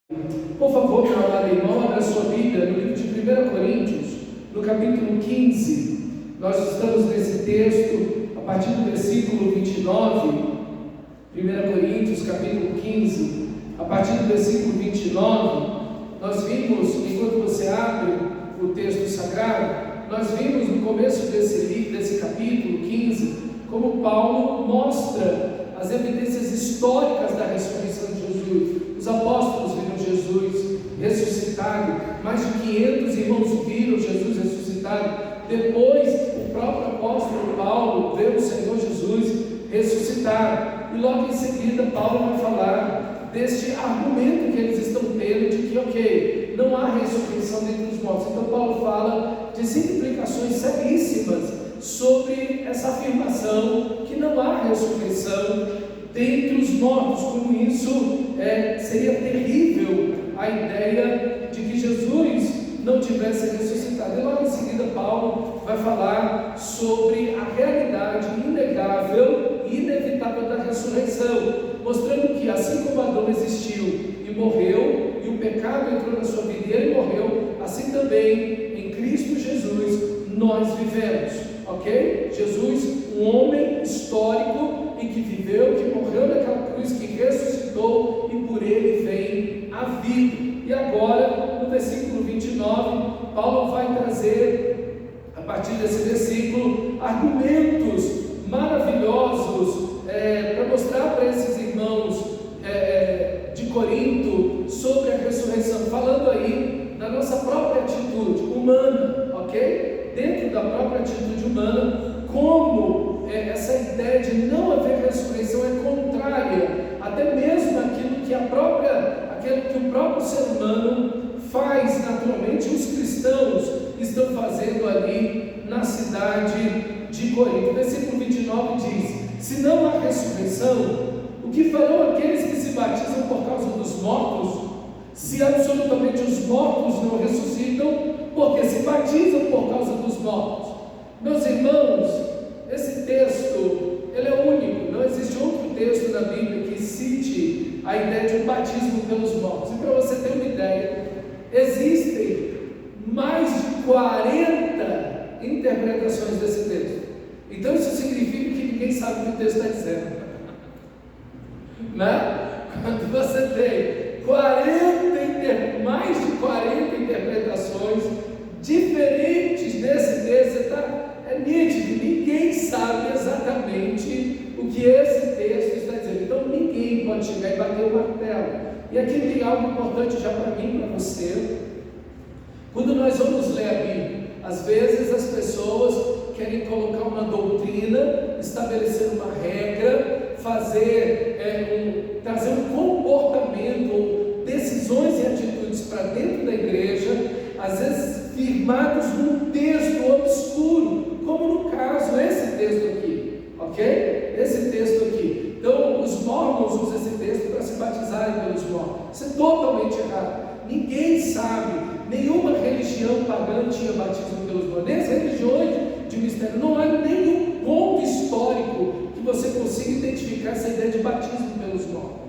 Por favor, meu amado irmão, abra sua Bíblia no livro de 1 Coríntios, no capítulo 15. Nós estamos nesse texto a partir do versículo 29. 1 Coríntios, capítulo 15, a partir do versículo 29. Nós vimos, enquanto você abre o texto sagrado, nós vimos no começo desse capítulo 15, como Paulo mostra as evidências históricas da ressurreição de Jesus. Os apóstolos viram Jesus ressuscitado, mais de 500 irmãos viram Jesus ressuscitado. Depois, o próprio apóstolo Paulo viu o Senhor Jesus ressuscitado. E logo em seguida, Paulo vai falar deste argumento que eles estão tendo de que, não há ressurreição dentre os mortos. Então, Paulo fala de 5 implicações seríssimas sobre essa afirmação que não há ressurreição dentre os mortos, como isso seria terrível a ideia de que Jesus não tivesse ressuscitado. E logo em seguida Paulo vai falar sobre a realidade inegável e inevitável da ressurreição, mostrando que assim como Adão existiu e morreu, e o pecado entrou na sua vida e ele morreu, assim também em Cristo Jesus nós vivemos, ok? Jesus, um homem histórico e que viveu, que morreu naquela cruz, que ressuscitou, e por ele vem a vida. E agora, no versículo 29, Paulo vai trazer, a partir desse versículo, argumentos maravilhosos para mostrar para esses irmãos de Corinto sobre a ressurreição, falando aí da nossa própria atitude humana, ok? Dentro da própria atitude humana, como essa ideia de não haver ressurreição é contrária até mesmo àquilo que o próprio ser humano faz naturalmente. Os cristãos estão fazendo ali na cidade de Corinto. O versículo 29 diz: se não há ressurreição, o que farão aqueles que se batizam por causa dos mortos, se absolutamente os mortos não ressuscitam, porque se batizam por causa dos mortos? Meus irmãos, esse texto, ele é único. Não existe outro texto da Bíblia que cite a ideia de um batismo pelos mortos. E para você ter uma ideia, existem mais de 40 interpretações desse texto. Então isso significa que ninguém sabe o que o texto está dizendo, né? Quando você tem mais de 40 interpretações diferentes desse texto, é nítido, ninguém sabe exatamente o que esse texto está dizendo. Então ninguém pode chegar e bater o martelo. E aqui tem algo importante já para mim e para você. Quando nós vamos ler a Bíblia, às vezes as pessoas querem colocar uma doutrina, estabelecer uma regra, trazer um comportamento, decisões e atitudes para dentro da igreja, às vezes firmados num texto obscuro, como no caso esse texto aqui, ok? Esse texto aqui. Então os mormons usam esse texto para se batizarem pelos mortos. Isso é totalmente errado. Ninguém sabe, nenhuma religião pagã tinha batismo pelos mortos, nem as religiões de mistério. Não há nenhum ponto histórico que você consiga identificar essa ideia de batismo pelos mortos.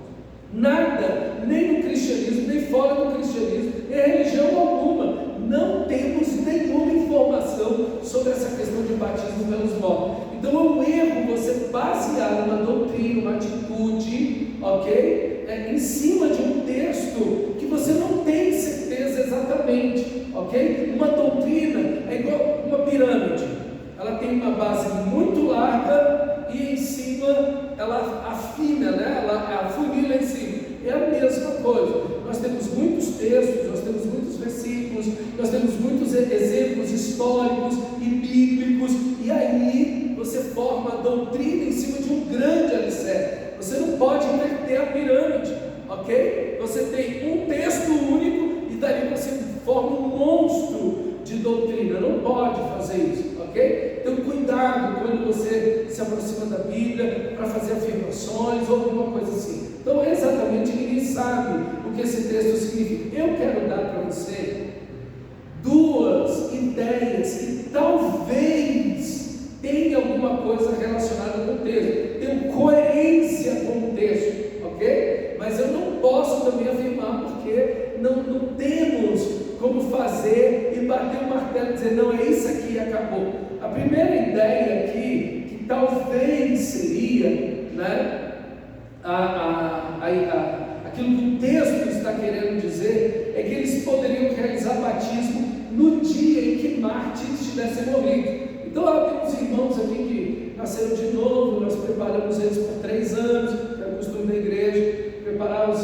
Nada, nem no cristianismo, nem fora do cristianismo, em religião alguma. Não temos nenhuma informação sobre essa questão de batismo pelos mortos. Então é um erro você basear uma doutrina, uma atitude, ok? Em cima de um texto que você não tem certeza exatamente, ok? Uma doutrina é igual uma pirâmide. Ela tem uma base muito larga e em cima ela afina, né? Ela afunila em cima. É a mesma coisa. Nós temos muitos textos, nós temos muitos versículos, nós temos muitos exemplos históricos e bíblicos, e aí você forma a doutrina em cima de um grande alicerce. Você não pode inverter a pirâmide, ok? Você tem um texto único e dali você forma um monstro de doutrina. Não pode fazer isso, ok? Então cuidado quando você se aproxima da Bíblia para fazer afirmações ou alguma coisa assim. Então exatamente ninguém sabe o que esse texto significa. Eu quero dar para você 2 ideias que talvez tenha alguma coisa relacionada com o texto, tenham coerência com o texto, ok? Mas eu não posso também afirmar, porque bater o martelo e dizer, não, é isso aqui e acabou. A primeira ideia aqui, que talvez seria, né, aquilo que o texto está querendo dizer, é que eles poderiam realizar batismo no dia em que Marte tivesse morrido. Então, temos irmãos aqui que nasceram de novo, nós preparamos eles por 3 anos, que é o costume da igreja, preparar os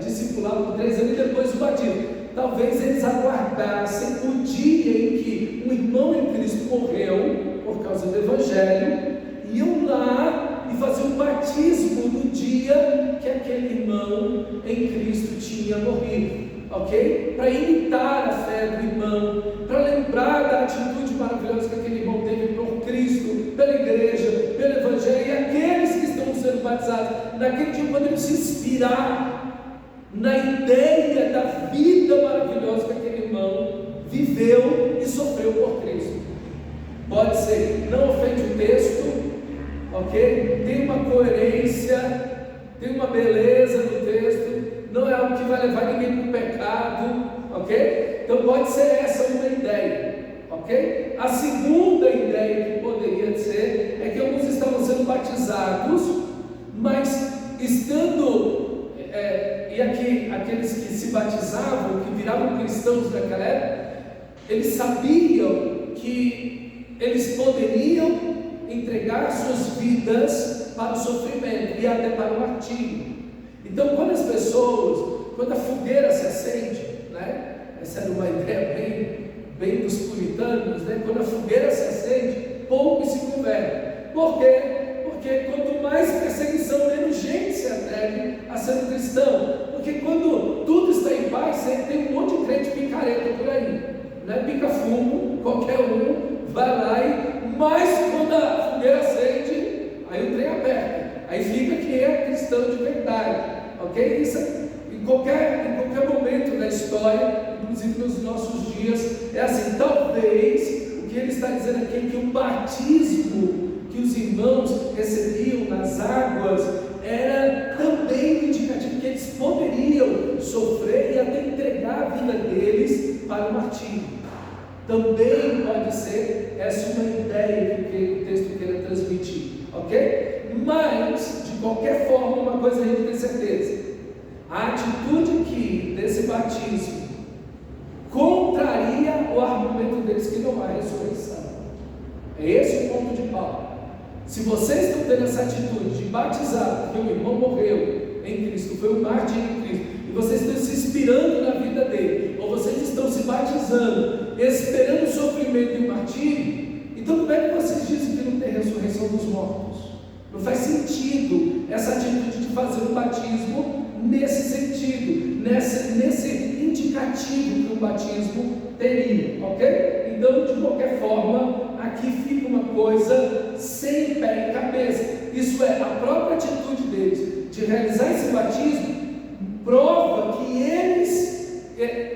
discipulados por 3 anos e depois o batismo. Talvez eles aguardassem o dia em que um irmão em Cristo morreu, por causa do Evangelho, iam lá e faziam o batismo no dia que aquele irmão em Cristo tinha morrido. Ok? Para imitar a fé do irmão, para lembrar da atitude maravilhosa que aquele irmão teve por Cristo, pela igreja, pelo Evangelho, e aqueles que estão sendo batizados, naquele dia podemos se inspirar na ideia da vida maravilhosa que aquele irmão viveu e sofreu por Cristo. Pode ser, não ofende o texto, ok? Tem uma coerência, tem uma beleza no texto, não é algo que vai levar ninguém para o pecado, ok? Então pode ser essa uma ideia, ok? A segunda ideia que poderia ser é que alguns estavam sendo batizados, mas estando, e aqui aqueles que se batizavam, que viravam cristãos naquela época, eles sabiam que eles poderiam entregar suas vidas para o sofrimento e até para o martírio. Então, quando a fogueira se acende, né? Essa era uma ideia bem dos puritanos, né? Quando a fogueira se acende, poucos se convertem. Por quê? Porque quanto mais perseguição, menos gente se atreve a ser um cristão. Porque quando tudo está em paz, sempre tem um monte de crente picareta por aí, né? Pica fumo, qualquer um vai lá mas quando a fogueira acende, aí o trem aperta. Aí fica que é cristão de verdade, ok? Isso em qualquer momento da história, inclusive nos nossos dias, é assim. Talvez o que ele está dizendo aqui é que o batismo que os irmãos recebiam nas águas era também indicativo que eles poderiam sofrer e até entregar a vida deles para o martírio. Também pode ser essa uma ideia que o texto queira transmitir, ok? Mas, de qualquer forma, uma coisa a gente tem certeza: a atitude aqui desse batismo contraria o argumento deles que não há ressurreição. É esse o ponto de Paulo. Se vocês estão tendo essa atitude de batizar porque o irmão morreu em Cristo, foi um mártir em Cristo, e vocês estão se inspirando na vida dele, ou vocês estão se batizando esperando o sofrimento e o martírio, então como é que vocês dizem que não tem ressurreição dos mortos? Não faz sentido essa atitude de fazer um batismo nesse sentido, nesse indicativo que o batismo teria, ok? Então, de qualquer forma, aqui fica uma coisa sem pé e cabeça. Isso é, a própria atitude deles de realizar esse batismo prova que eles,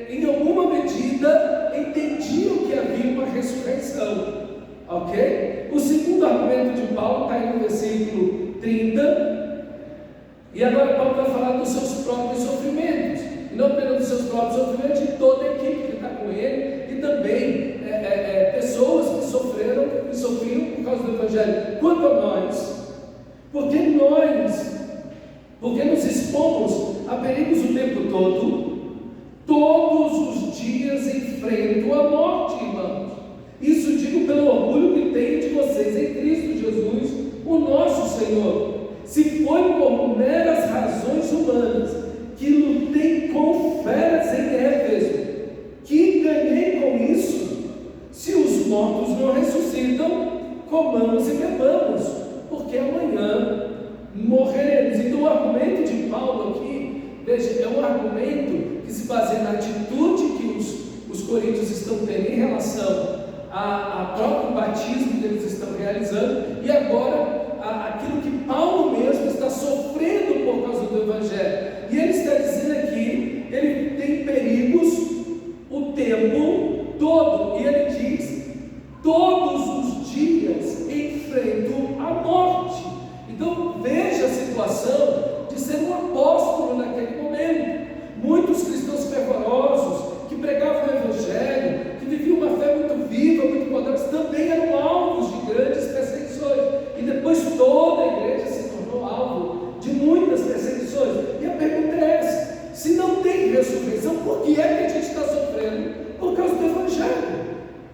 em alguma medida, entendiam que havia uma ressurreição, ok? O segundo argumento de Paulo está aí no versículo 30, e agora Paulo vai falar dos seus próprios sofrimentos, e não apenas dos seus próprios sofrimentos, de toda a equipe que está com ele, e também pessoas que sofriam por causa do Evangelho. Quanto a nós, porque nos expomos a perigos o tempo todo, todos os dias enfrento a morte, irmãos. Isso digo pelo orgulho que tenho de vocês em Cristo Jesus, o nosso Senhor. Se foi por meras razões humanas que lutei com feras em Éfeso, que ganhei com isso? Se os mortos não ressuscitam, comamos e bebamos, porque amanhã morreremos. Então o argumento de Paulo aqui, veja, é um argumento que se baseia na atitude que os coríntios estão tendo em relação ao próprio batismo que eles estão realizando, e agora aquilo que Paulo mesmo está sofrendo por causa do Evangelho. E ele está dizendo aqui, ele tem perigos o tempo todo, e ele diz: todos os dias enfrento a morte. Então veja a situação de ser um apóstolo naquele momento. Muitos cristãos fervorosos, que pregavam o Evangelho, que viviam tem ressurreição, por que é que a gente está sofrendo? Por causa do Evangelho.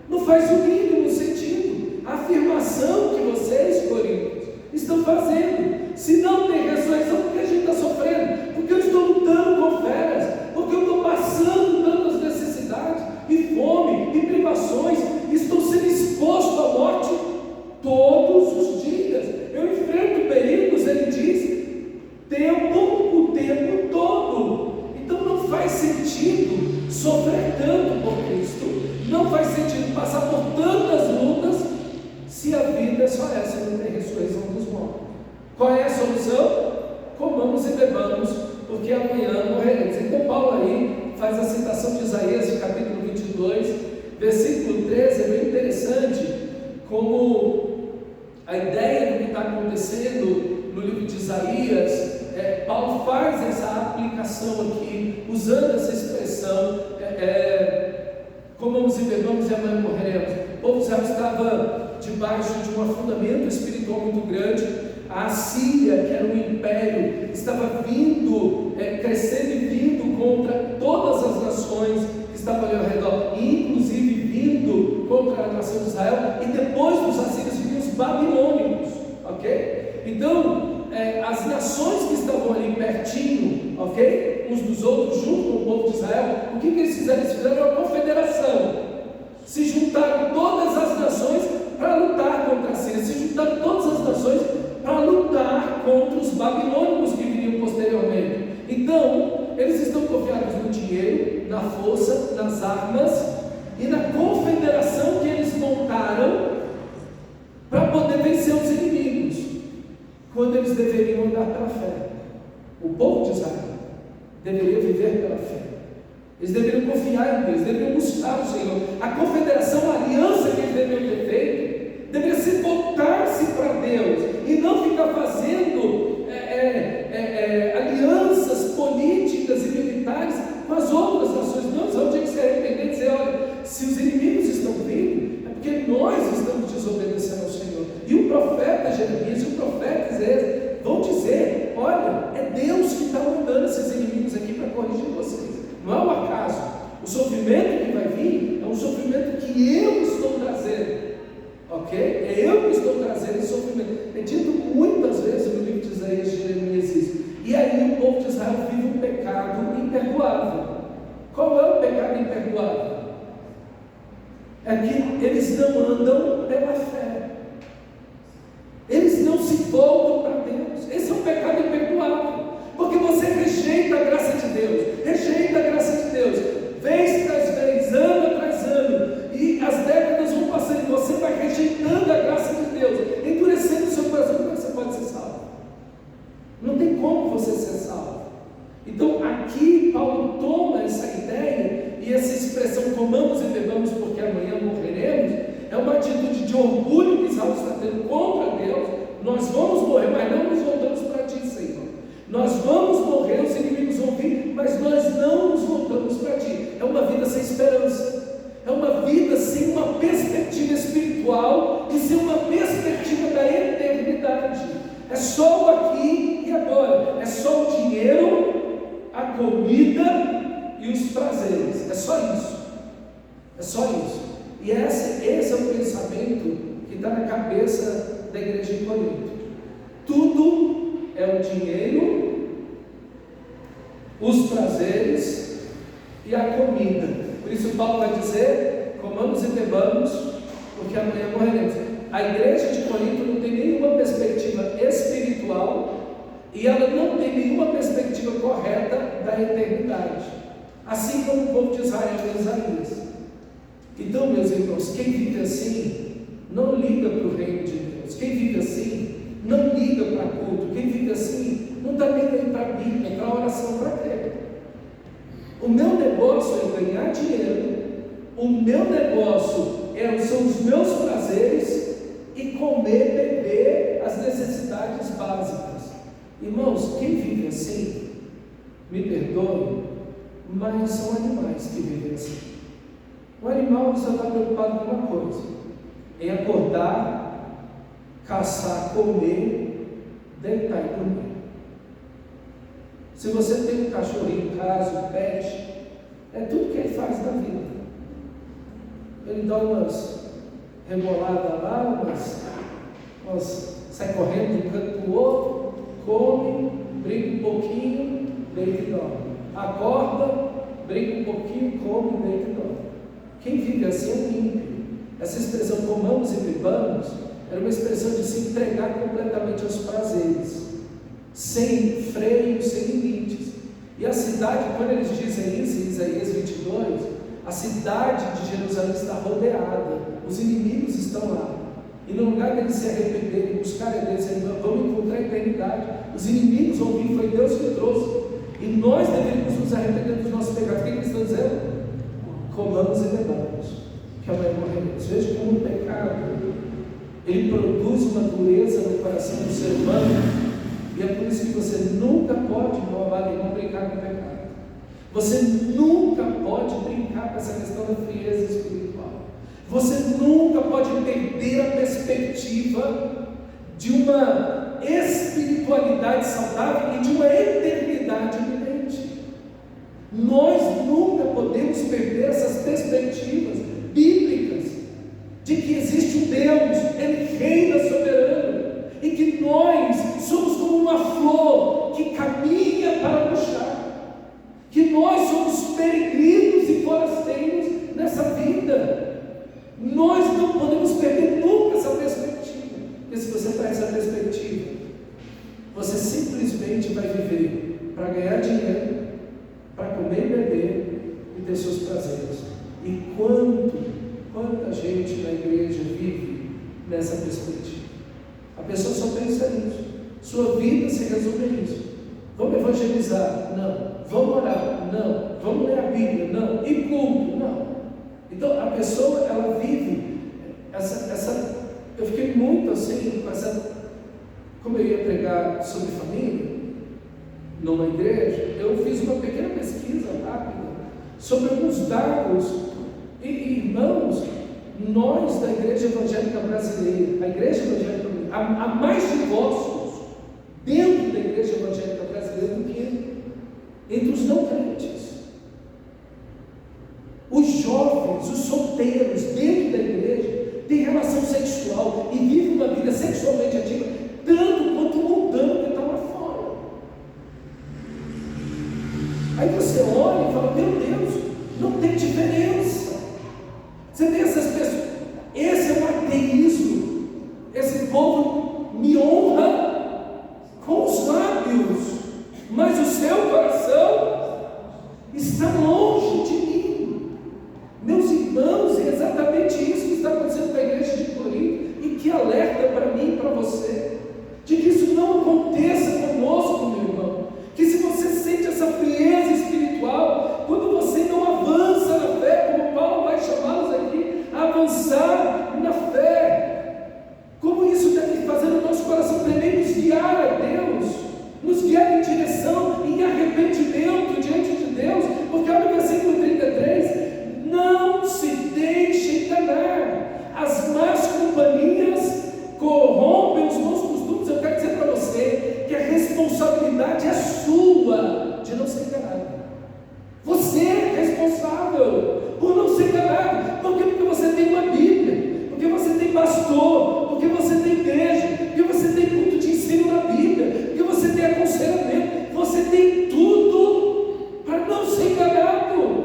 Não faz o mínimo sentido a afirmação que vocês, Coríntios, estão fazendo. Se não tem ressurreição, por que a gente está sofrendo? Porque eu estou lutando com feras, porque eu estou passando tantas necessidades, e fome, e privações, estou sendo exposto à morte todos os dias. Eu enfrento perigos, ele diz, o tempo todo. Então não faz sentido sofrer tanto por Cristo, não faz sentido passar por tantas lutas, se a vida é só essa, não tem ressurreição dos mortos. Qual é a solução? Comamos e bebamos, porque amanhã morreremos. Então Paulo aí faz a citação de Isaías, capítulo 22, versículo 13, é bem interessante, como a ideia do que está acontecendo no livro de Isaías. Paulo faz essa aplicação aqui, usando essa expressão, comamos e bebamos e amanhã morreremos. O povo de Israel estava debaixo de um afundamento espiritual muito grande. A Assíria, que era um império, estava vindo, crescendo e vindo contra todas as nações que estavam ali ao redor, e inclusive vindo contra a nação de Israel, e depois dos assírios vinham os babilônicos, ok? Então, as nações que estavam ali pertinho, ok? Uns dos outros, junto com o povo de Israel, o que eles fizeram? Eles fizeram uma confederação, se juntaram todas as nações para lutar contra a Síria, se juntaram todas as nações para lutar contra os babilônicos que viriam posteriormente. Então, eles estão confiados no dinheiro, na força, nas armas e na confederação que eles montaram para poder vencer os inimigos, quando eles deveriam andar pela fé. O povo de Israel deveria viver pela fé. Eles deveriam confiar em Deus, deveriam buscar o Senhor. A confederação, a aliança que eles deveriam ter feito, deveria ser voltar-se para Deus e não ficar fazendo alianças políticas e militares com as outras nações. Não, só tinha que se arrepender e dizer: olha, se os inimigos estão vindo, é porque nós estamos desobedecendo ao Senhor. E o profeta Jeremias e o profeta Isaías vão dizer: olha, é Deus que está mandando esses inimigos aqui para corrigir vocês, não é um acaso. O sofrimento que vai vir é um sofrimento que eu estou trazendo, ok? É eu que estou trazendo esse sofrimento. É dito muitas vezes no livro de Isaías e Jeremias isso. E aí o povo de Israel vive um pecado imperdoável. Qual é o pecado imperdoável? É que eles não andam pela fé, eles não se voltam para Deus. Esse é um pecado imperdoável, porque você rejeita a graça de Deus, rejeita a graça de Deus, vez tras vez, ano atrás ano, e as décadas vão passando e você vai rejeitando a graça de Deus, endurecendo o seu coração. Como é que você pode ser salvo? Não tem como você ser salvo. Então aqui Paulo toma essa ideia e essa expressão comamos e bebamos porque amanhã morreremos, é uma atitude de orgulho que Israel está tendo contra Deus. Nós vamos morrer, mas não nos voltamos para ti, Senhor. Nós vamos morrer, os inimigos vão vir, mas nós não nos voltamos para ti. É uma vida sem esperança, é uma vida sem uma perspectiva espiritual e sem uma perspectiva da eternidade. É só o aqui e agora, é só o dinheiro, a comida e os prazeres. É só isso, é só isso. E esse é o pensamento que está na cabeça da igreja de Corinto. Tudo é o dinheiro, os prazeres e a comida. Por isso Paulo vai dizer: comamos e bebamos, porque amanhã morreremos. A igreja de Corinto não tem nenhuma perspectiva espiritual e ela não tem nenhuma perspectiva correta da eternidade, assim como o povo de Israel em Isaías. Então, meus irmãos, quem vive assim não liga para o reino de Deus. Quem vive assim não liga para culto. Quem vive assim não está nem aí para a Bíblia, para a oração, para quê? O meu negócio é ganhar dinheiro, o meu negócio são os meus prazeres e comer, beber as necessidades básicas. Irmãos, quem vive assim, me perdoe, mas são animais que vivem assim. O animal só está preocupado com uma coisa: em acordar, caçar, comer, deitar e dormir. Se você tem um cachorrinho em casa, um pet, É tudo que ele faz na vida. Ele dá umas reboladas lá, sai correndo de um canto para o outro, come, brinca um pouquinho, deita e dorme. Acorda, brinca um pouquinho, come, deita e dorme. Quem vive assim é um ímpio. Essa expressão comamos e bebamos era uma expressão de se entregar completamente aos prazeres, sem freio, sem limites. E a cidade, quando eles dizem isso em Isaías 22, a cidade de Jerusalém está rodeada, os inimigos estão lá, e no lugar deles se arrependerem e buscarem a Deus, vamos encontrar a eternidade. Os inimigos vão vir, foi Deus que trouxe, e nós deveríamos nos arrepender dos nossos pecados. O que eles estão dizendo? Comamos e bebamos, que amanhã morreremos. Veja como o pecado ele produz uma dureza no coração do ser humano, e é por isso que você nunca pode, meu amado irmão, brincar com o pecado. Você nunca pode brincar com essa questão da frieza espiritual. Você nunca pode perder a perspectiva de uma espiritualidade saudável e de uma eternidade iminente. Nós nunca podemos perder essas perspectivas bíblicas de que existe um Deus, Ele reina soberano, e que nós somos como uma flor que caminha para murchar, que nós somos peregrinos e forasteiros nessa vida. Nós não podemos perder nunca essa perspectiva, porque se você perde essa perspectiva, você simplesmente vai viver para ganhar dinheiro, para comer e beber e ter seus prazeres. E quanta gente na igreja vive nessa perspectiva? A pessoa só pensa nisso. Sua vida se resume a isso. Vamos evangelizar? Não. Vamos orar? Não. Vamos ler a Bíblia? Não. E culto? Não. Então a pessoa, ela vive eu fiquei muito assim com essa. Como eu ia pregar sobre família numa igreja, eu fiz uma pequena pesquisa rápida sobre alguns dados. E irmãos, nós da igreja evangélica brasileira, a igreja evangélica brasileira, há mais divórcios dentro da igreja evangélica brasileira do que entre os não crentes. Os jovens, os solteiros dentro da igreja têm relação sexual e vivem uma vida sexualmente ativa tanto quanto o mundano que está lá fora. Aí você olha e fala, meu Deus, não tem diferença. Você vê essas pessoas, esse é o ateísmo, esse povo me honra com os lábios, mas o seu coração está longe de mim. Meus irmãos, é exatamente isso que está acontecendo com a igreja de Corinto, e que alerta para mim e para você, de que isso não aconteça conosco, meu irmão, que se você sente essa frieza espiritual, quando você não avança na fé, como Paulo vai chamá-los aqui, a avançar na fé, como isso deve fazer no nosso coração tremer, nos guiar a Deus, nos guiar em direção, em arrependimento diante de Deus, porque olha o versículo 33, não se deixe enganar, as más companhias corrompem os bons costumes. Eu quero dizer para você que a responsabilidade é sua de não ser enganado. Você é responsável por não ser enganado. Por quê? Porque você tem uma Bíblia, porque você tem pastor, porque você tem igreja, porque você tem culto de ensino na Bíblia, porque você tem aconselhamento, você tem tudo para não ser enganado.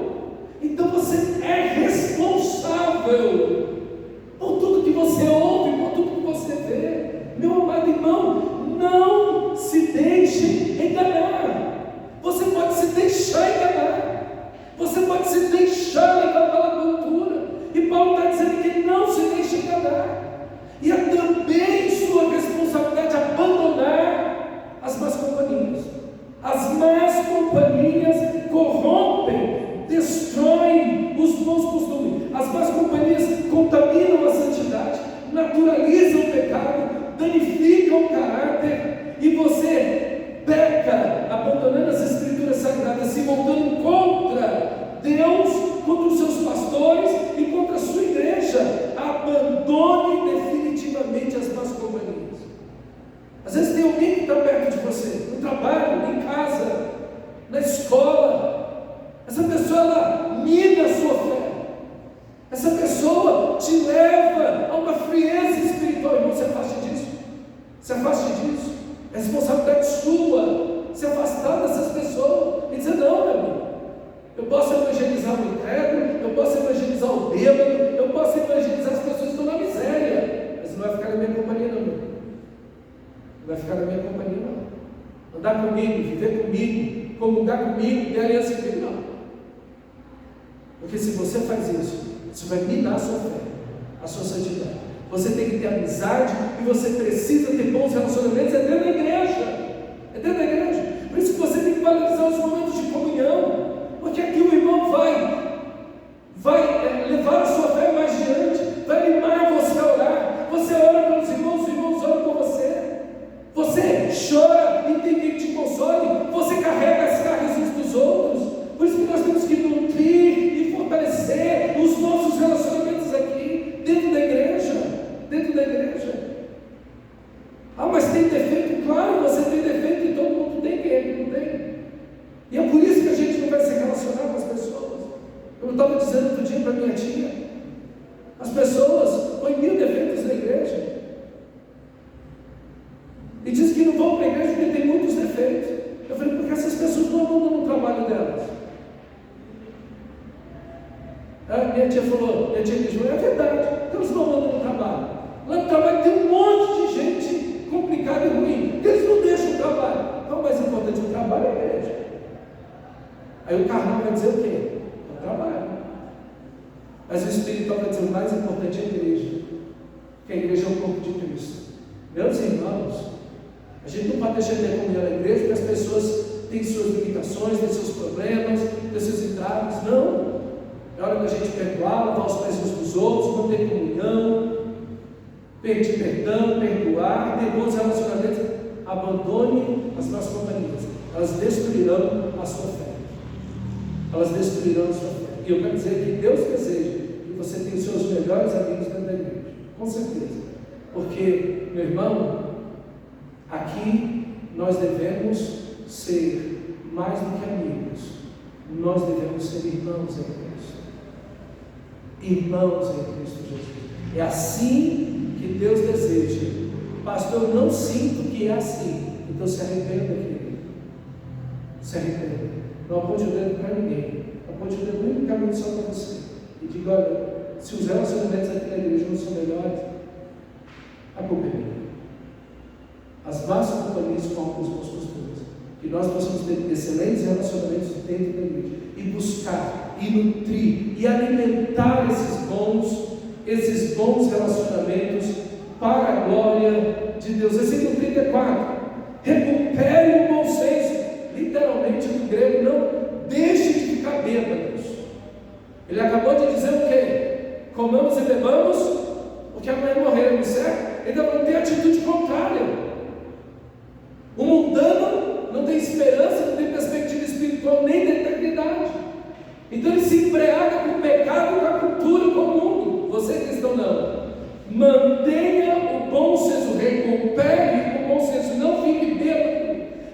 Então você é responsável por tudo que você ouve, por tudo que você vê. Meu amado irmão, não se deixe enganar. Você pode se deixar enganar, você pode se deixar levar pela cultura, e Paulo está dizendo que não se deixe enganar, e é também sua responsabilidade abandonar as más companhias. As más companhias corrompem, destroem os bons costumes. As más companhias contaminam a santidade, naturalizam o pecado, danificam o caráter, e você peca, abandonando as escrituras sagradas, se voltando contra Deus, contra os seus pastores e contra a sua igreja. Abandone definitivamente as más companhias. Às vezes tem alguém que está perto de você, no trabalho, em casa, na escola. Essa pessoa pessoa ela mina a sua fé. Essa pessoa te leva a uma frieza espiritual. Irmão, se afaste disso. Se afaste disso. É responsabilidade sua se afastar dessas pessoas e dizer: não, meu amigo, eu posso evangelizar o incrédulo, eu posso evangelizar o bêbado, eu posso evangelizar as pessoas que estão na miséria, mas não vai ficar na minha companhia, não, meu. Não vai ficar na minha companhia, não. Andar comigo, viver comigo, comungar comigo, ter aliança comigo, não. Porque se você faz isso vai minar a sua fé, a sua santidade. Você tem que ter amizade e você precisa ter bons relacionamentos. É dentro da igreja. É dentro da igreja. Por isso que você tem que valorizar os momentos de comunhão, porque aqui o irmão vai levar a sua fé mais diante, vai animar você a orar. Você ora pelos irmãos, os irmãos oram por você. Você chora e tem quem te console. Você carrega as cargas uns dos outros. Por isso que nós temos que nutrir e fortalecer os nossos relacionamentos aqui, dentro da igreja. Dentro da igreja. Ah, mas tem defeito? Claro, você tem defeito e todo mundo tem, quem é que não tem? E é por isso que a gente não vai se relacionar com as pessoas. Eu estava dizendo outro dia para minha tia, as pessoas põem 1000 defeitos na igreja e diz que não vão para a igreja porque tem muitos defeitos. Eu falei: porque essas pessoas não andam no trabalho delas. Minha tia diz: é verdade, eles não andam no trabalho. Lá no trabalho tem um monte de gente complicada e ruim, eles não deixam o trabalho. Então, o mais importante do trabalho é a igreja. Aí o carnal vai dizer o quê? É o trabalho. Mas o espiritual vai dizer: o mais importante é a igreja, porque a igreja é o corpo de Cristo. Meus irmãos, a gente não pode deixar de ter comunhão na igreja, porque as pessoas têm suas limitações, têm seus problemas, têm seus entraves. Não. É hora da gente perdoar, lavar os pés uns dos outros, manter comunhão, pedir perdão, perdoar, ter bons relacionamentos. Abandone as nossas companhias, elas destruirão a sua fé. Elas destruirão a sua fé. E eu quero dizer que Deus deseja que você tenha os seus melhores amigos dentro da igreja, com certeza. Porque, meu irmão, aqui nós devemos ser mais do que amigos, nós devemos ser irmãos em Cristo. Irmãos em Cristo Jesus. É assim que Deus deseja. Pastor, eu não sinto que é assim. Então se arrependa, querido. Se arrependa. Não aponte o dedo para ninguém. Aponte o dedo unicamente só para você. E diga: olha, se os relacionamentos aqui na igreja não são melhores, a culpa é minha. As más companhias corrompem os bons costumes. Que nós possamos ter excelentes relacionamentos dentro da igreja e buscar, e nutrir, e alimentar esses bons relacionamentos para a glória de Deus. Versículo 34: recupere o bom senso. Literalmente no grego, não deixe de ficar bêbados. Ele acabou de dizer o quê? Comamos e bebamos, porque amanhã morreremos, certo? Ele vai ter atitude contrária. O mundano não tem esperança, não tem perspectiva espiritual nem da eternidade. Então ele se embriaga com o pecado, com a cultura, com o mundo. Você cristão não. Mantenha o bom senso, recupere o bom senso, não fique bêbado.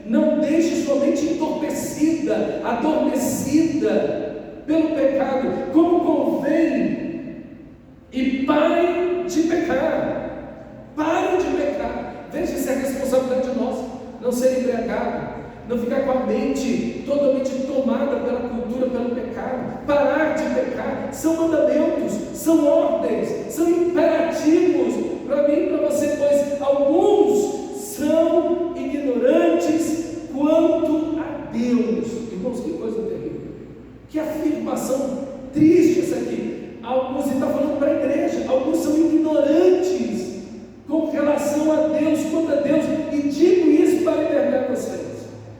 Não deixe sua mente entorpecida, adormecida pelo pecado, como convém. E parem de pecar. Parem de pecar. Veja, isso é responsabilidade nossa. Não ser embriagado, não ficar com a mente totalmente tomada pela cultura, pelo pecado, parar de pecar. São mandamentos, são ordens, são imperativos para mim e para você, pois alguns são ignorantes quanto a Deus. Irmãos, que coisa terrível, que afirmação triste essa aqui. Alguns, ele está falando para a igreja, alguns são ignorantes com relação a Deus, quanto a Deus, e digo isso para envergonhar vocês.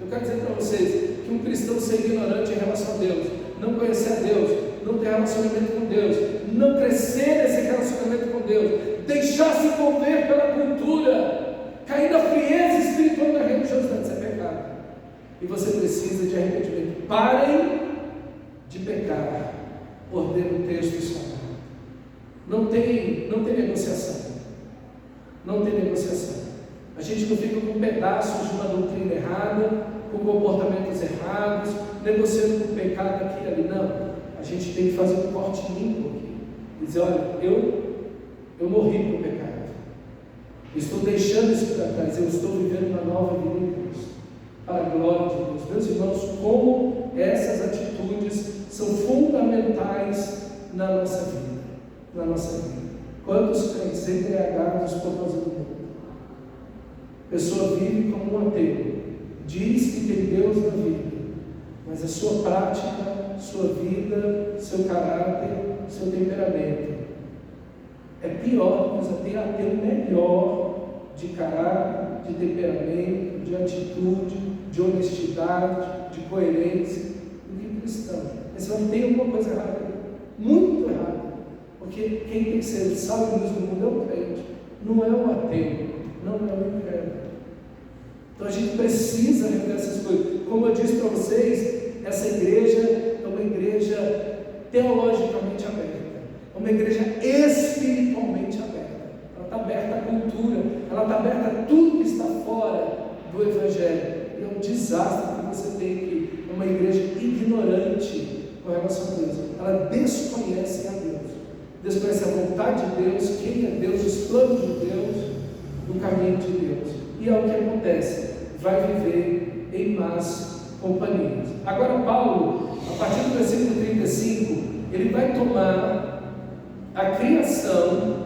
Eu quero dizer para vocês que um cristão ser ignorante em relação a Deus, não conhecer a Deus, não ter relacionamento com Deus, não crescer nesse relacionamento com Deus, deixar se envolver pela cultura, cair na frieza espiritual da religiosidade, isso é pecado. E você precisa de arrependimento. Parem de pecar, ordena o texto sagrado. Não tem negociação. Não tem negociação. A gente não fica com pedaços de uma doutrina errada, com comportamentos errados, negociando com o pecado aqui e ali. Não. tinha que fazer um corte limpo aqui. E dizer, olha, eu morri para o pecado. Estou deixando isso para trás, eu estou vivendo uma nova vida em Cristo, para a glória de Deus. Meus irmãos, como essas atitudes são fundamentais na nossa vida, Quantos crentes embriagados por causa do mundo? A pessoa vive como um ateu, diz que tem Deus na vida, mas a sua prática, sua vida, seu caráter, seu temperamento é pior, mas até ateu melhor de caráter, de temperamento, de atitude, de honestidade, de coerência do que cristão. Esse homem tem alguma coisa errada, muito errada, porque quem tem que ser sal e luz no mundo é o crente, não é o ateu, não é o incrédulo. Então a gente precisa rever essas coisas. Como eu disse para vocês, essa igreja é uma igreja teologicamente aberta, é uma igreja espiritualmente aberta. Ela está aberta à cultura, ela está aberta a tudo que está fora do Evangelho. E é um desastre que você tem aqui, uma igreja ignorante com relação a Deus. Ela desconhece a Deus, desconhece a vontade de Deus, quem é Deus, os planos de Deus, o caminho de Deus. E é o que acontece, vai viver em más companhias. Agora Paulo, a partir do versículo 35, ele vai tomar a criação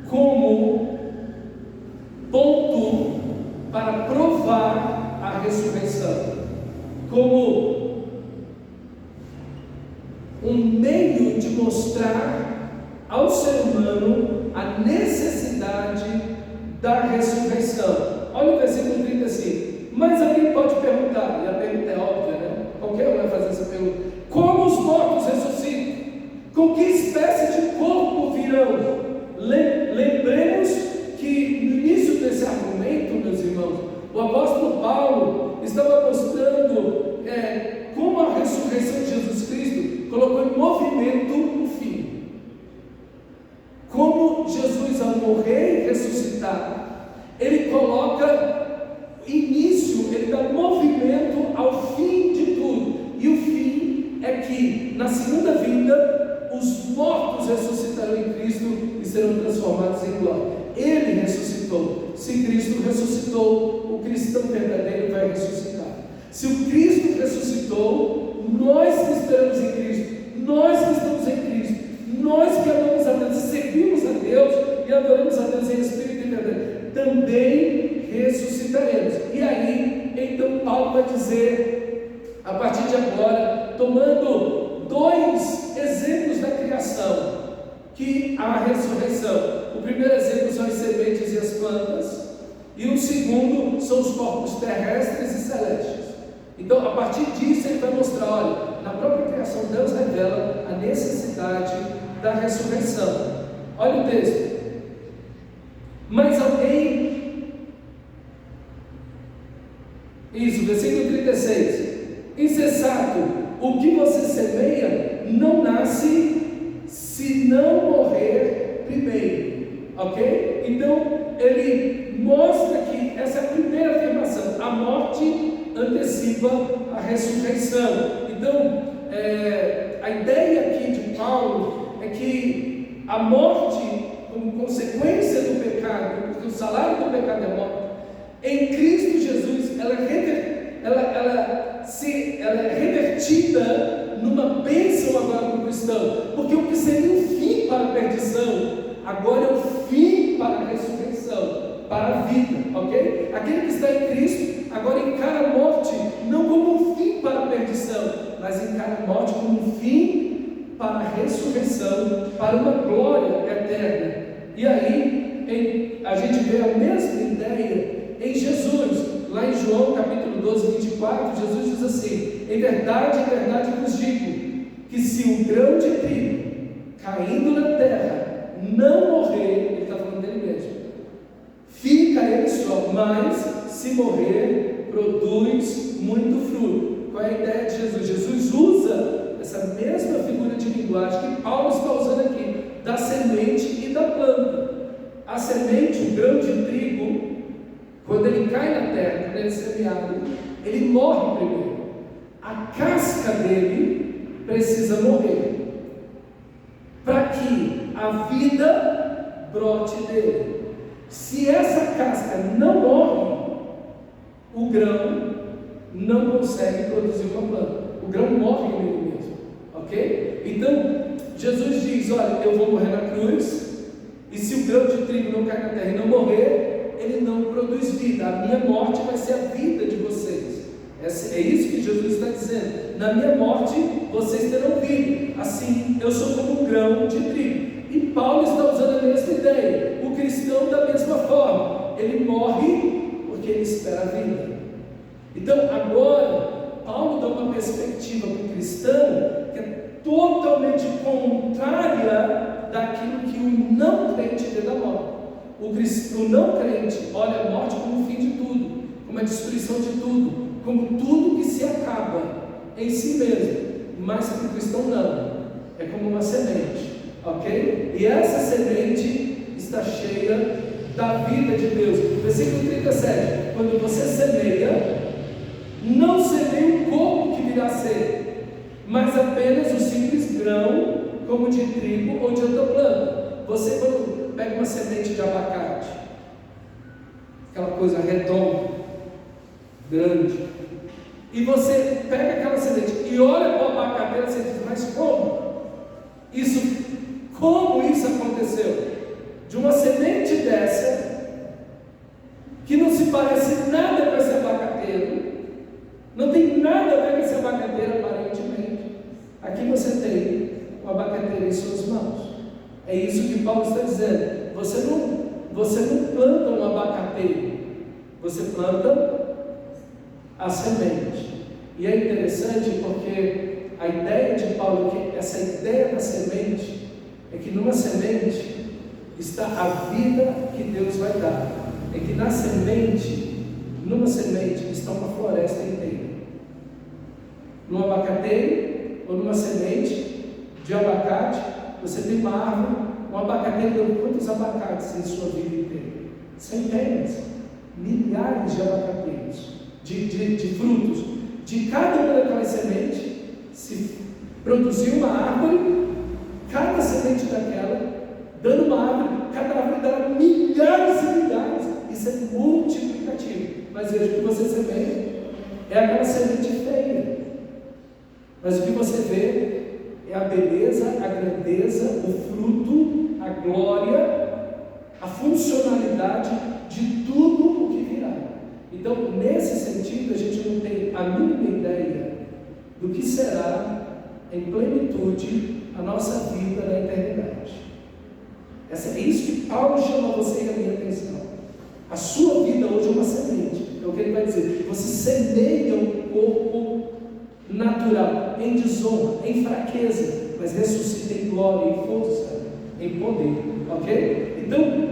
como ponto para provar a ressurreição, como um meio de mostrar ao ser humano a necessidade da ressurreição. Olha o versículo 35. Mas alguém pode perguntar, e a pergunta é óbvia, né? Qualquer um vai fazer essa pergunta: como os mortos ressuscitam? Com que espécie de corpo virão? Lembremos que no início desse argumento, meus irmãos, o apóstolo Paulo estava mostrando como a ressurreição de Jesus Cristo colocou em movimento o fim. Como Jesus, ao morrer e ressuscitar, ele coloca início, ele dá movimento ao fim de tudo. E o fim é que na segunda vinda os mortos ressuscitarão em Cristo e serão transformados em glória. Ele ressuscitou. Se Cristo ressuscitou, o cristão verdadeiro vai ressuscitar. Se o Cristo ressuscitou, nós que esperamos em Cristo, nós que estamos em Cristo, nós que amamos a Deus, servimos a Deus e adoramos a Deus em espírito e verdade, também ressuscitaremos. E aí, então Paulo vai dizer, a partir de agora, tomando dois exemplos da criação, que há a ressurreição. O primeiro exemplo são as sementes e as plantas, e o segundo são os corpos terrestres e celestes. Então, a partir disso, ele vai mostrar, olha, na própria criação, Deus revela a necessidade da ressurreição. Olha o texto. Mas alguém, isso, versículo 36, insensato, o que você semeia não nasce se não morrer primeiro, ok? Então, ele mostra que essa é a primeira afirmação, a morte antecipa a ressurreição. Então, a ideia aqui de Paulo é que a morte, como consequência do pecado, porque o salário do pecado é morte, em Cristo Jesus, ela é revertida numa bênção agora para o cristão, porque o que seria o fim para a perdição, agora é o fim para a ressurreição, para a vida, ok? Aquele que está em Cristo agora encara a morte não como um fim para a perdição, mas encara a morte como um fim para a ressurreição, para uma glória eterna. E aí a gente vê a mesma ideia em Jesus. Lá em João capítulo 12, 24, Jesus diz assim: em verdade vos digo, que se um grão de trigo caindo na terra não morrer, ele está falando dele mesmo, fica ele só, mas se morrer, produz muito fruto. Qual é a ideia de Jesus? Jesus usa essa mesma figura de linguagem que Paulo está usando aqui, da semente e da planta. A semente, o grão de trigo, quando ele cai na terra, quando ele é semeado, ele morre primeiro. A casca dele precisa morrer. para que a vida brote dele. Se essa casca não morre, o grão não consegue produzir uma planta. O grão morre nele mesmo, ok? Então, Jesus diz: olha, eu vou morrer na cruz, e se o grão de trigo não cair na terra e não morrer, ele não produz vida. A minha morte vai ser a vida de vocês. É isso que Jesus está dizendo. Na minha morte, vocês terão vida. Assim, eu sou como um grão de trigo. E Paulo está usando a mesma ideia. O cristão, da mesma forma, ele morre porque ele espera a vida. Então, agora, Paulo dá uma perspectiva para o cristão que é totalmente contrária daquilo que o não crente vê da morte. O não crente olha a morte como o fim de tudo, como a destruição de tudo, como tudo que se acaba em si mesmo. Mas para o cristão não, é como uma semente, ok? E essa semente está cheia da vida de Deus. Versículo 37: quando você semeia, não semeia o corpo que virá a ser, mas apenas o simples grão, como de trigo ou de outra planta. Você, quando pega uma semente de abacate, aquela coisa redonda, grande, e você pega aquela semente e olha para o abacate, você diz: mas como isso aconteceu? De uma semente dessa, que não se parece nada com esse abacateiro, não tem nada a ver com esse abacateiro aparentemente. Aqui você tem um abacateiro em suas mãos. É isso que Paulo está dizendo. Você não planta um abacateiro, você planta a semente. E é interessante porque a ideia de Paulo, que essa ideia da semente, é que numa semente está a vida que Deus vai dar. É que na semente, numa semente está uma floresta inteira. Num abacateiro ou numa semente de abacate, você tem uma árvore. Um abacateiro deu quantos abacates em sua vida inteira? Centenas, milhares de abacateiros, de frutos. De cada uma daquelas sementes se produziu uma árvore. Cada semente daquela dando uma árvore, cada árvore dá milhares e milhares. Isso é multiplicativo. Mas veja, o que você semeia é aquela semente feia, mas o que você vê é a beleza, a grandeza, o fruto, a glória, a funcionalidade de tudo o que virá. Então, nesse sentido, a gente não tem a mínima ideia do que será em plenitude a nossa vida na eternidade. É isso que Paulo chama você e a minha atenção. A sua vida hoje é uma semente. É o que ele vai dizer. Você semeia um corpo natural, em desonra, em fraqueza, mas ressuscita em glória, em força, em poder. Ok? Então,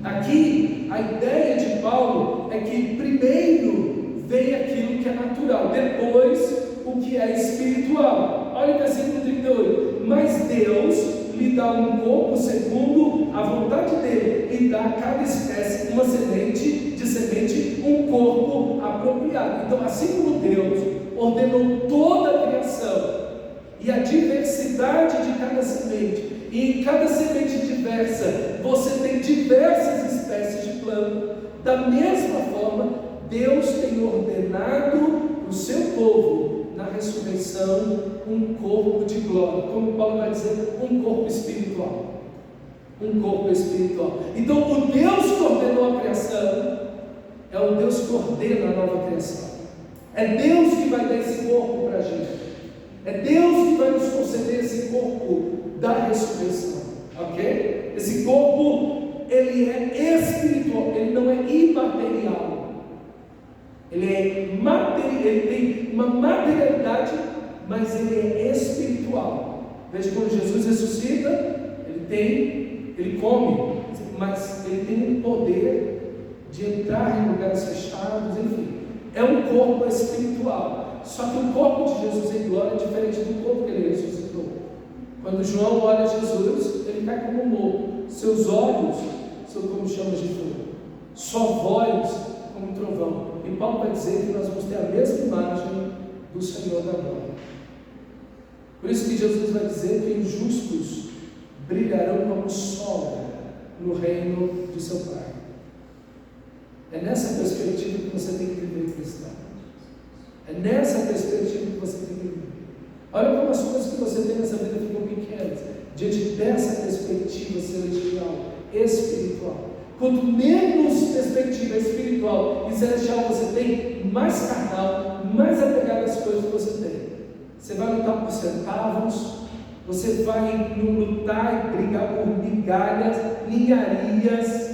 aqui a ideia de Paulo é que primeiro vem aquilo que é natural, depois o que é espiritual. Olha o versículo 38. Mas Deus lhe dá um corpo segundo a vontade dele, e dá a cada espécie uma semente, um corpo apropriado. Então, assim como Deus ordenou toda a criação e a diversidade de cada semente, e em cada semente diversa você tem diversas espécies de planta, da mesma forma Deus tem ordenado o seu povo na ressurreição um corpo de glória, como Paulo vai dizer, um corpo espiritual. Um corpo espiritual. Então, o Deus que ordenou a criação é o Deus que ordena a nova criação. É Deus que vai dar esse corpo para a gente. É Deus que vai nos conceder esse corpo da ressurreição. Ok? Esse corpo, ele é espiritual, ele não é imaterial. Ele tem uma materialidade, mas ele é espiritual. Veja, quando Jesus ressuscita, ele come, mas ele tem um poder de entrar em lugares fechados, enfim. É um corpo espiritual. Só que o corpo de Jesus em glória é diferente do corpo que ele ressuscitou. Quando João olha Jesus, ele cai como morto. Seus olhos são como chamas de fogo, sua voz como um trovão. E Paulo vai dizer que nós vamos ter a mesma imagem do Senhor da glória. Por isso que Jesus vai dizer que os justos brilharão como o sol no reino de seu Pai. É nessa perspectiva que você tem que viver, cristão. É nessa perspectiva que você tem que viver. Olha como as coisas que você tem nessa vida ficam pequenas, diante dessa perspectiva celestial, espiritual. Quanto menos perspectiva espiritual e celestial você tem, mais carnal, mais apegado às coisas que você tem. Você vai lutar por centavos, você vai lutar e brigar por migalhas, ninharias,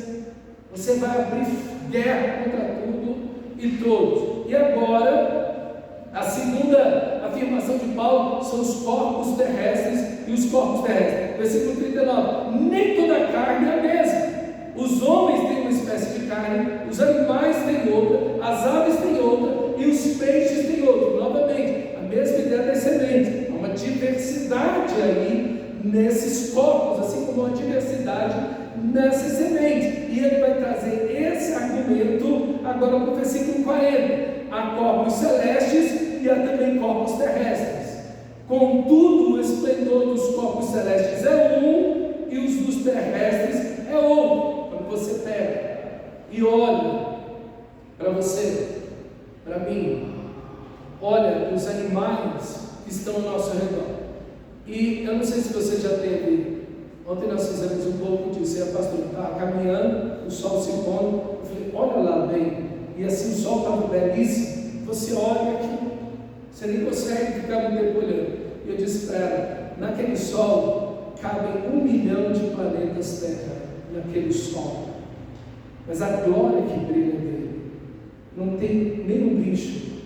você vai abrir guerra contra tudo e todos. E agora, a segunda afirmação de Paulo são os corpos terrestres e os corpos terrestres. Versículo 39: nem toda carne é a mesma. Os homens têm uma espécie de carne, os animais têm outra, as aves têm outra e os peixes têm outra. Novamente, a mesma ideia das sementes. Há uma diversidade aí nesses corpos, assim como uma diversidade nessas sementes. E ele vai trazer esse argumento agora no versículo 40. Há corpos celestes e há também corpos terrestres. Contudo, o esplendor dos corpos celestes é um e os dos terrestres é outro. Quando você pega e olha para você, para mim, olha os animais que estão ao nosso redor. E eu não sei se você já teve. Ontem nós fizemos um pouco disso, e a pastora estava caminhando, o sol se pondo, eu falei, olha lá bem, e assim o sol estava belíssimo, você olha aqui, você nem consegue ficar muito tempo olhando. E eu disse para ela, naquele sol cabem 1 milhão de planetas Terra, naquele sol, mas a glória que brilha nele, não tem nenhum bicho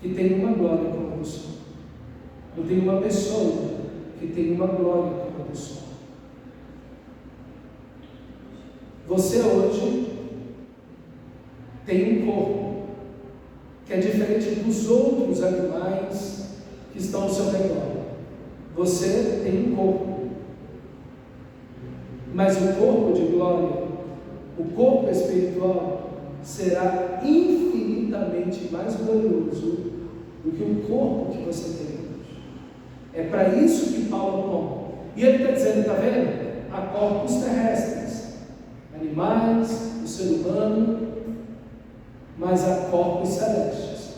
que tenha uma glória como a do sol, não tem uma pessoa que tenha uma glória como a do sol. Você hoje tem um corpo que é diferente dos outros animais que estão ao seu redor. Você tem um corpo, mas o corpo de glória, o corpo espiritual, será infinitamente mais glorioso do que o corpo que você tem hoje. É para isso que Paulo toma. E ele está dizendo, está vendo? Há corpos terrestres, animais, o ser humano, mas há corpos celestes,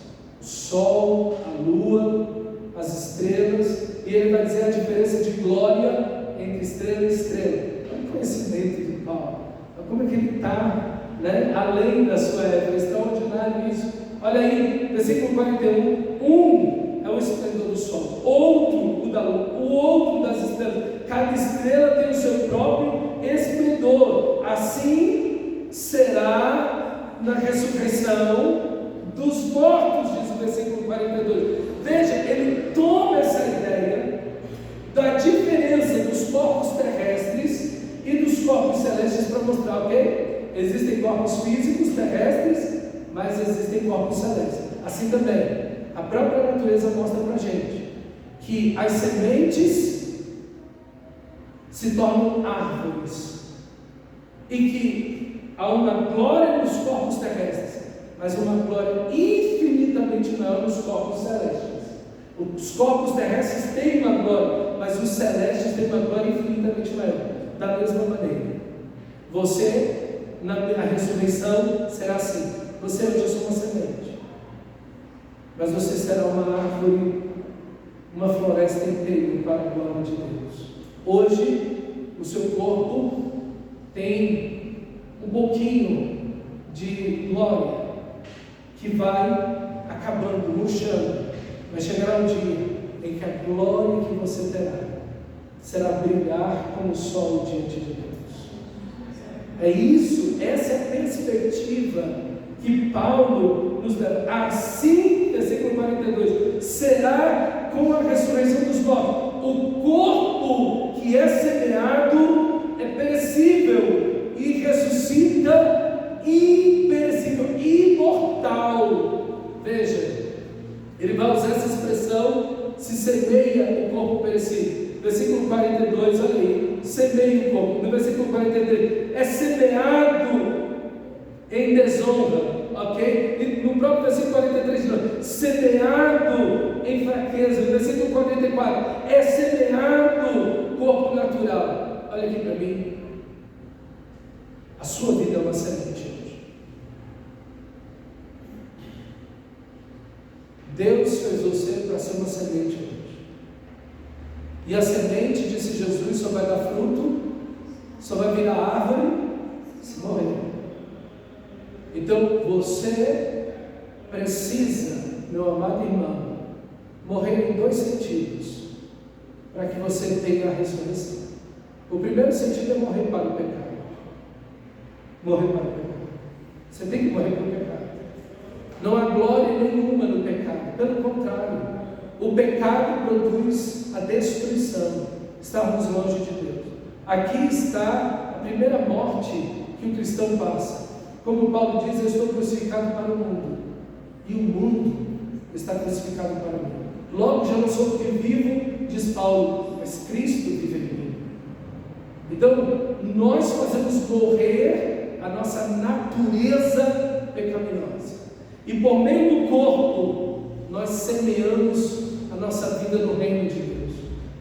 o sol, a lua, as estrelas, e ele vai dizer a diferença de glória entre estrela e estrela. Olha o conhecimento de Paulo, olha como é que ele está, né, além da sua época, é extraordinário isso. Olha aí, versículo 41, um é o esplendor do sol, outro o da lua, o outro das estrelas. Cada estrela tem o seu próprio esplendor. Assim será na ressurreição dos mortos, diz o versículo 42. Veja, ele toma essa ideia da diferença dos corpos terrestres e dos corpos celestes para mostrar, ok? Existem corpos físicos terrestres, mas existem corpos celestes. Assim também, a própria natureza mostra para a gente que as sementes se tornam árvores e que há uma glória nos corpos terrestres, mas uma glória infinitamente maior nos corpos celestes. Os corpos terrestres têm uma glória, mas os celestes têm uma glória infinitamente maior. Da mesma maneira, você, na ressurreição, será assim. Você hoje é só uma semente, mas você será uma árvore, uma floresta inteira para a glória de Deus. Hoje, o seu corpo tem um pouquinho de glória que vai acabando, murchando. Mas chegará um dia em que a glória que você terá será brilhar como o sol diante de Deus. É isso, essa é a perspectiva que Paulo nos dá. Assim, versículo 42, será com a ressurreição dos mortos. O corpo que é semeado é perecível e ressuscita imperecível, imortal. Veja, ele vai usar essa expressão, se semeia o corpo perecível. Versículo 42, olha aí, semeia o corpo. No versículo 43, é semeado em desonra, ok? E no próprio versículo 43, semeado em fraqueza. No versículo 44, é semeado corpo natural. olha aqui para mim. A sua vida é uma semente hoje. Deus fez você para ser uma semente hoje. E a semente, disse Jesus, só vai dar fruto, só vai virar árvore se morrer. Então você precisa, meu amado irmão, morrer em 2 sentidos, para que você tenha a ressurreição. O primeiro sentido é morrer para o pecado. Morrer para o pecado. Você tem que morrer para o pecado. Não há glória nenhuma no pecado. Pelo contrário, o pecado produz a destruição. Estamos longe de Deus. Aqui está a primeira morte que o cristão passa. Como Paulo diz, eu estou crucificado para o mundo, e o mundo está crucificado para mim. Logo, já não sou que vivo, diz Paulo, mas Cristo vive em mim. Então, nós fazemos morrer a nossa natureza pecaminosa, e por meio do corpo, nós semeamos a nossa vida no reino de Deus,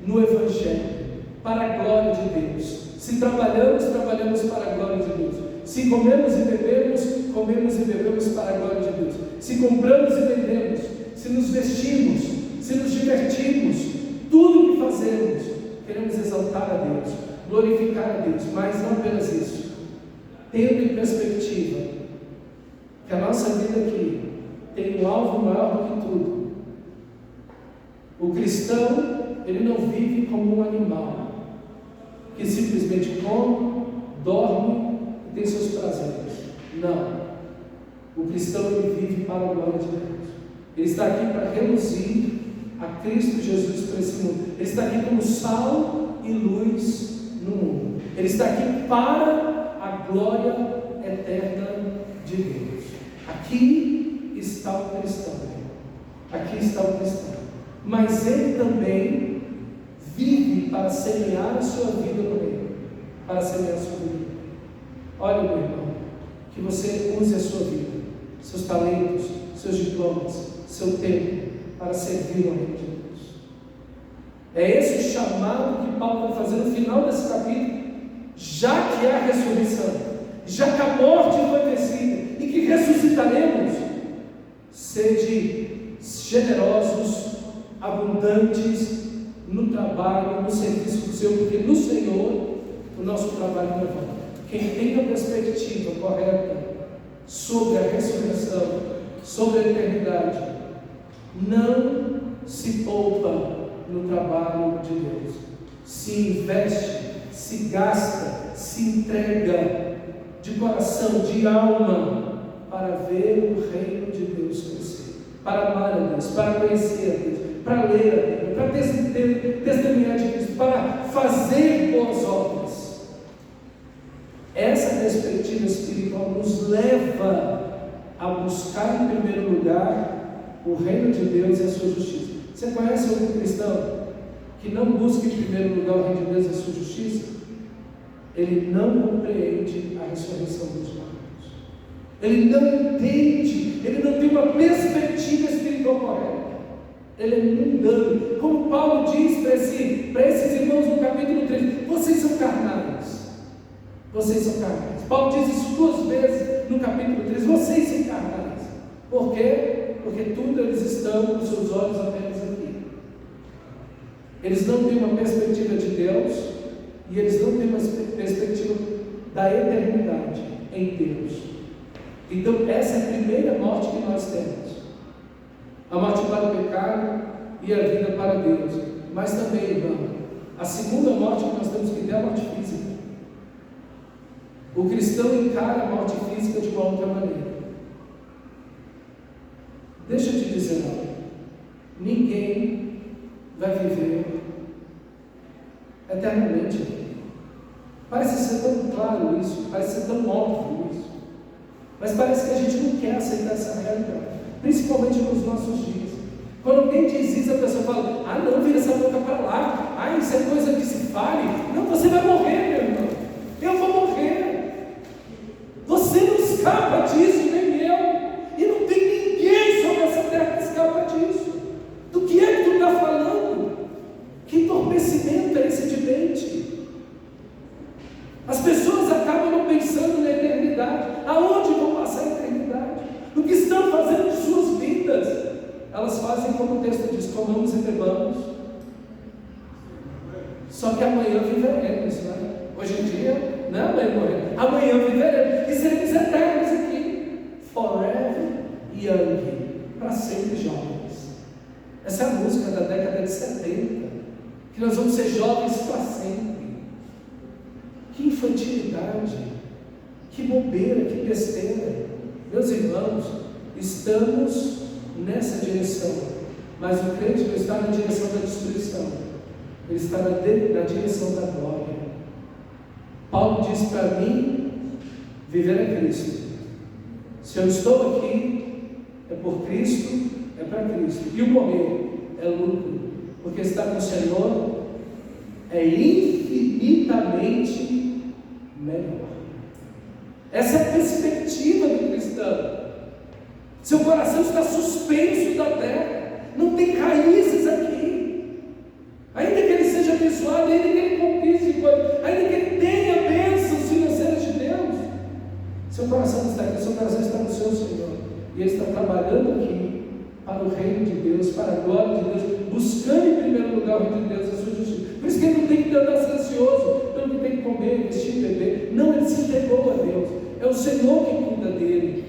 no Evangelho, para a glória de Deus. Se trabalhamos, trabalhamos para a glória de Deus. Se comemos e bebemos para a glória de Deus. Se compramos e vendemos, se nos vestimos, se nos divertimos, tudo o que fazemos, queremos exaltar a Deus, glorificar a Deus, mas não apenas isso, tendo em perspectiva que a nossa vida aqui tem um alvo maior do que tudo. O cristão, ele não vive como um animal, que simplesmente come, dorme e tem seus prazeres. Não. O cristão, ele vive para a glória de Deus. Ele está aqui para reluzir a Cristo Jesus para esse mundo. Ele está aqui como sal e luz no mundo. Ele está aqui para a glória eterna de Deus. Aqui está o cristão. Aqui está o cristão. Mas ele também vive para semear a sua vida no reino. Para semear a sua vida. Olha, meu irmão, que você use a sua vida, seus talentos, seus diplomas, seu tempo, para servir ao reino de Deus. É esse o chamado que Paulo vai fazer no final desse capítulo. Já que há ressurreição, já que a morte foi vencida e que ressuscitaremos, sede generosos, abundantes no trabalho, no serviço do Senhor, porque no Senhor o nosso trabalho não é vão. Quem tem a perspectiva correta sobre a ressurreição, sobre a eternidade, não se poupa no trabalho de Deus, se investe, se gasta, se entrega de coração, de alma, para ver o reino de Deus crescer, para amar a Deus, para conhecer a Deus, para ler a Bíblia, para testemunhar de Cristo, para fazer boas obras. Essa perspectiva espiritual nos leva a buscar em primeiro lugar o reino de Deus e a sua justiça. Você conhece algum cristão que não busca em primeiro lugar o reino de Deus e a sua justiça? Ele não compreende a ressurreição dos mortos. Ele não entende, ele não tem uma perspectiva espiritual correta. Ele é mundano. Como Paulo diz para esses irmãos no capítulo 3, vocês são carnais. Vocês são carnais. Paulo diz isso 2 vezes no capítulo 3. Vocês são carnais. Por quê? Porque tudo eles estão com seus olhos apenas aqui. Eles não têm uma perspectiva de Deus e eles não têm uma perspectiva da eternidade em Deus. Então essa é a primeira morte que nós temos. A morte para o pecado e a vida para Deus. Mas também, irmão, a segunda morte que nós temos que ter é a morte física. O cristão encara a morte física de uma outra maneira. Deixa eu te dizer algo. Ninguém vai viver eternamente. Parece ser tão claro isso, parece ser tão óbvio isso. Mas parece que a gente não quer aceitar essa realidade, principalmente nos nossos dias. Quando alguém diz isso, a pessoa fala: ah, não, vira essa boca para lá, ah, isso é coisa que se fale. Não, você vai morrer, meu irmão. Eu vou morrer. Você não escapa disso, nem eu. E não tem ninguém sobre essa terra que escapa disso. Do que é que tu está falando? Que entorpecimento é esse de mente? pensando na eternidade. Aonde vão passar a eternidade? O que estão fazendo de suas vidas? Elas fazem como o texto diz: comamos e bebamos. Só que amanhã viveremos, né? Hoje em dia, não é amanhã morrer. Amanhã viveremos e seremos eternos aqui. Forever young, para sempre jovens. Essa é a música da década de 70, que nós vamos ser jovens para sempre. Que infantilidade, que bobeira, que besteira. Meus irmãos, estamos nessa direção, mas o crente não está na direção da destruição, ele está na direção da glória. Paulo diz: para mim, viver é Cristo. Se eu estou aqui, é por Cristo, é para Cristo. E o morrer é lucro, porque estar com o Senhor é infinitamente melhor. Essa é a perspectiva do cristão. Seu coração está suspenso da terra, não tem raízes aqui. Ainda que ele seja abençoado, ainda que ele conquiste coisas, ainda que ele tenha bênçãos financeiras de Deus, seu coração não está aqui, seu coração está no seu Senhor, e ele está trabalhando aqui para o reino de Deus, para a glória de Deus, buscando em primeiro lugar o reino de Deus e a sua justiça. Por isso que ele não tem que andar ansioso pelo que tem que comer, vestir, beber. Não, ele se entregou a Deus. É o Senhor que cuida dele.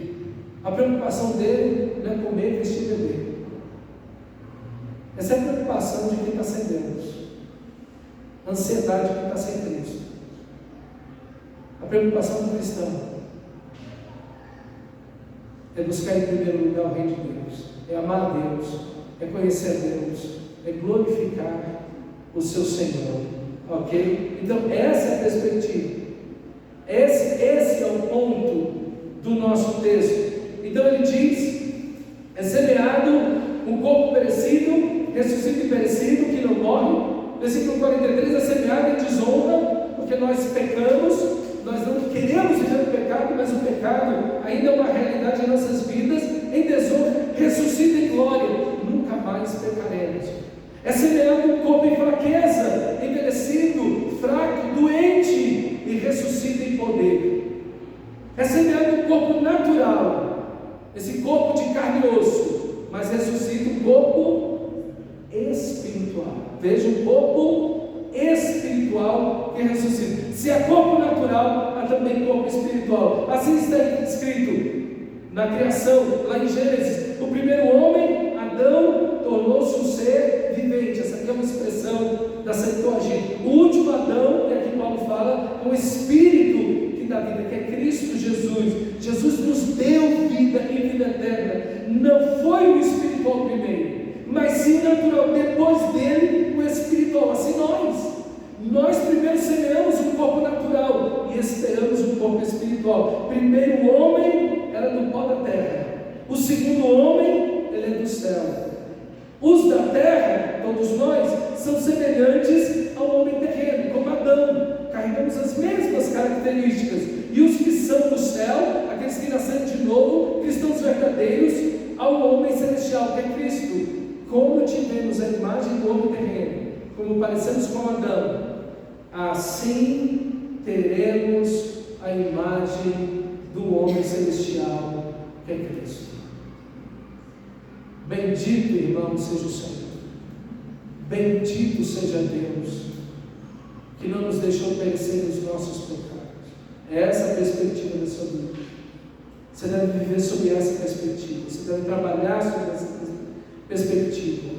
A preocupação dele não é comer, vestir e beber. Essa é a preocupação de quem está sem Deus. A ansiedade de quem está sem Cristo. A preocupação do cristão é buscar em primeiro lugar o reino de Deus, é amar a Deus, é conhecer a Deus, é glorificar o seu Senhor. Ok? Então essa é a perspectiva. Esse é o ponto do nosso texto. Então ele diz: é semeado um corpo perecido, ressuscita e perecido, que não morre. Versículo 43: é semeado em desonra, porque nós pecamos, nós não queremos viver o pecado, mas o pecado ainda é uma realidade em nossas vidas. Em desonra, ressuscita em glória, nunca mais pecaremos. É semeado um corpo em fraqueza, envelhecido, fraco, doente, e ressuscita em poder. É semeado um corpo natural, esse corpo de carne e osso, mas ressuscita um corpo espiritual. Veja, um corpo espiritual que ressuscita. Se é corpo natural, há também corpo espiritual. Assim está escrito na criação, lá em Gênesis: o primeiro homem, Adão, tornou-se um ser vivente. Essa aqui é uma expressão da Septuaginta. O último Adão, e aqui Paulo fala, é o Espírito que dá vida, que é Cristo Jesus. Jesus nos deu vida e vida eterna. Não foi o espiritual primeiro, mas sim o natural. Depois dele, o espiritual. Assim nós primeiro semeamos um corpo natural e esperamos um corpo espiritual. Primeiro o homem era do pó da terra, o segundo homem, ele é do céu. Os da terra, todos nós, são semelhantes ao homem terreno, como Adão, carregamos as mesmas características. E os que são do céu, aqueles que nasceram de novo, cristãos verdadeiros, ao homem celestial, que é Cristo. Como tivemos a imagem do homem terreno, como parecemos com Adão, assim teremos a imagem do homem celestial, que é Cristo. Bendito, irmão, seja o Senhor. Bendito seja Deus, que não nos deixou perecer nos nossos pecados. É essa a perspectiva da sua vida. Você deve viver sob essa perspectiva. Você deve trabalhar sob essa perspectiva.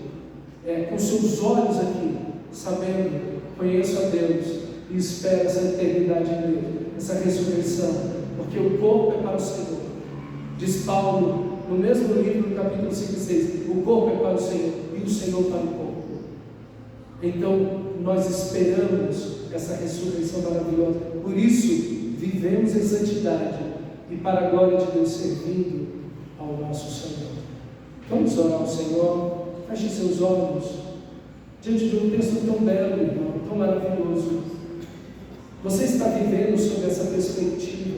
Com seus olhos aqui, sabendo, conheço a Deus e espero essa eternidade em Deus, essa ressurreição, porque o corpo é para o Senhor. Diz Paulo no mesmo livro, no capítulo 5 e 6, o corpo é para o Senhor e o Senhor para o corpo. Então nós esperamos essa ressurreição maravilhosa. Por isso vivemos em santidade e para a glória de Deus, servindo ao nosso Senhor. Vamos orar ao Senhor. Feche seus olhos diante de um texto tão belo, irmão, tão maravilhoso. Você está vivendo